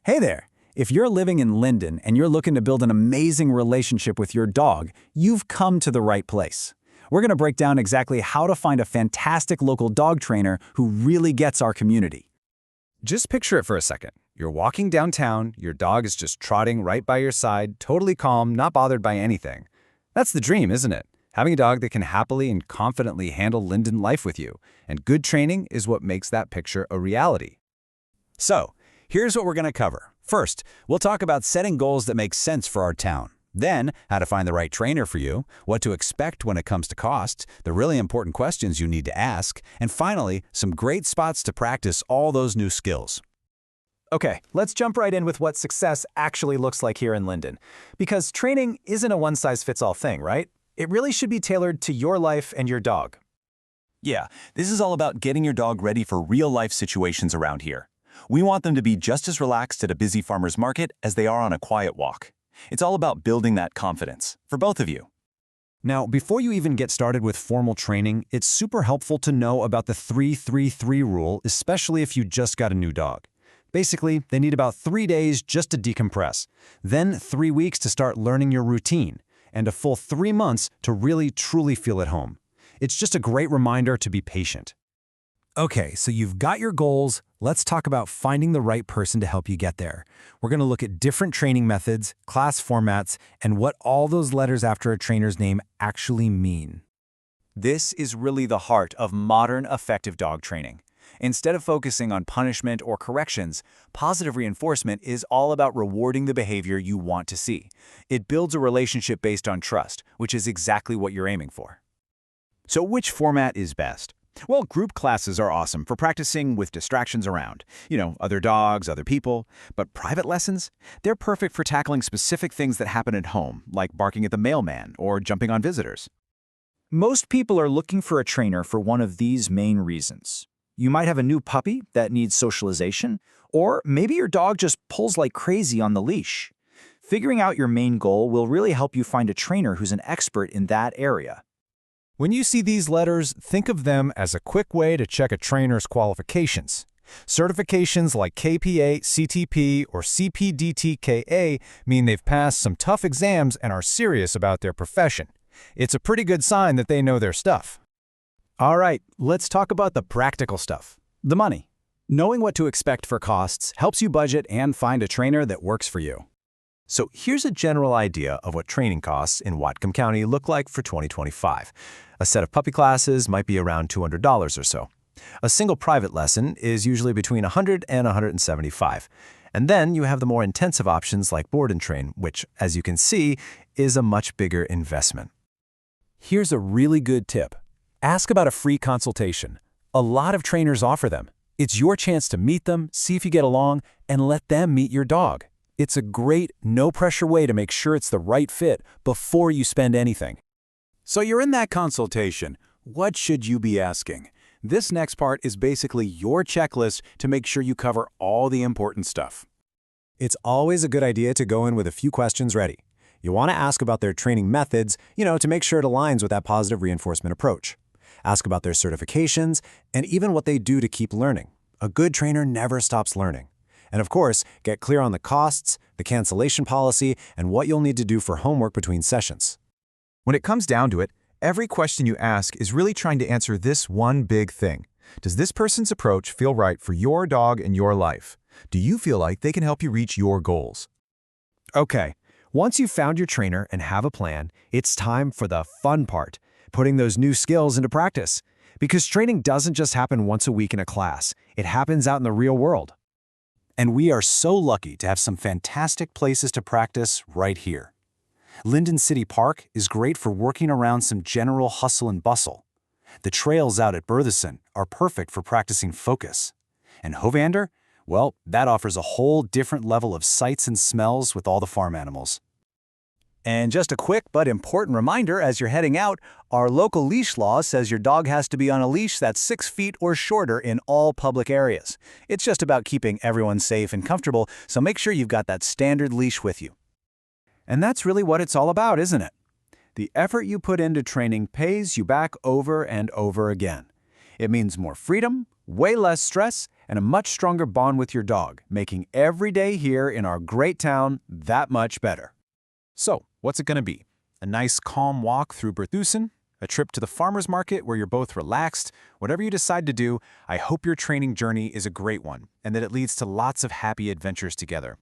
Hey there! If you're living in Lynden and you're looking to build an amazing relationship with your dog, you've come to the right place. We're going to break down exactly how to find a fantastic local dog trainer who really gets our community. Just picture it for a second. You're walking downtown, your dog is just trotting right by your side, totally calm, not bothered by anything. That's the dream, isn't it? Having a dog that can happily and confidently handle Lynden life with you. And good training is what makes that picture a reality. So, here's what we're going to cover. First, we'll talk about setting goals that make sense for our town. Then, how to find the right trainer for you, what to expect when it comes to costs, the really important questions you need to ask, and finally, some great spots to practice all those new skills. Okay, let's jump right in with what success actually looks like here in Lynden. Because training isn't a one-size-fits-all thing, right? It really should be tailored to your life and your dog. Yeah, this is all about getting your dog ready for real-life situations around here. We want them to be just as relaxed at a busy farmer's market as they are on a quiet walk. It's all about building that confidence, for both of you. Now, before you even get started with formal training, it's super helpful to know about the 3-3-3 rule, especially if you just got a new dog. Basically, they need about 3 days just to decompress, then 3 weeks to start learning your routine, and a full 3 months to really truly feel at home. It's just a great reminder to be patient. Okay, so you've got your goals. Let's talk about finding the right person to help you get there. We're going to look at different training methods, class formats, and what all those letters after a trainer's name actually mean. This is really the heart of modern effective dog training. Instead of focusing on punishment or corrections, positive reinforcement is all about rewarding the behavior you want to see. It builds a relationship based on trust, which is exactly what you're aiming for. So which format is best? Well, group classes are awesome for practicing with distractions around. Other dogs, other people. But private lessons? They're perfect for tackling specific things that happen at home, like barking at the mailman or jumping on visitors. Most people are looking for a trainer for one of these main reasons. You might have a new puppy that needs socialization, or maybe your dog just pulls like crazy on the leash. Figuring out your main goal will really help you find a trainer who's an expert in that area. When you see these letters, think of them as a quick way to check a trainer's qualifications. Certifications like KPA, CTP, or CPDTKA mean they've passed some tough exams and are serious about their profession. It's a pretty good sign that they know their stuff. All right, let's talk about the practical stuff. The money. Knowing what to expect for costs helps you budget and find a trainer that works for you. So here's a general idea of what training costs in Whatcom County look like for 2025. A set of puppy classes might be around $200 or so. A single private lesson is usually between $100 and $175. And then you have the more intensive options like board and train, which, as you can see, is a much bigger investment. Here's a really good tip. Ask about a free consultation. A lot of trainers offer them. It's your chance to meet them, see if you get along, and let them meet your dog. It's a great, no-pressure way to make sure it's the right fit before you spend anything. So you're in that consultation. What should you be asking? This next part is basically your checklist to make sure you cover all the important stuff. It's always a good idea to go in with a few questions ready. You want to ask about their training methods, to make sure it aligns with that positive reinforcement approach. Ask about their certifications and even what they do to keep learning. A good trainer never stops learning. And of course, get clear on the costs, the cancellation policy, and what you'll need to do for homework between sessions. When it comes down to it, every question you ask is really trying to answer this one big thing. Does this person's approach feel right for your dog and your life? Do you feel like they can help you reach your goals? Okay, once you've found your trainer and have a plan, it's time for the fun part, putting those new skills into practice. Because training doesn't just happen once a week in a class, it happens out in the real world. And we are so lucky to have some fantastic places to practice right here. Lynden City Park is great for working around some general hustle and bustle. The trails out at Berthesen are perfect for practicing focus. And Hovander, well, that offers a whole different level of sights and smells with all the farm animals. And just a quick but important reminder as you're heading out, our local leash law says your dog has to be on a leash that's 6 feet or shorter in all public areas. It's just about keeping everyone safe and comfortable, so make sure you've got that standard leash with you. And that's really what it's all about, isn't it? The effort you put into training pays you back over and over again. It means more freedom, way less stress, and a much stronger bond with your dog, making every day here in our great town that much better. So, what's it going to be? A nice calm walk through Berthusen? A trip to the farmer's market where you're both relaxed? Whatever you decide to do, I hope your training journey is a great one and that it leads to lots of happy adventures together.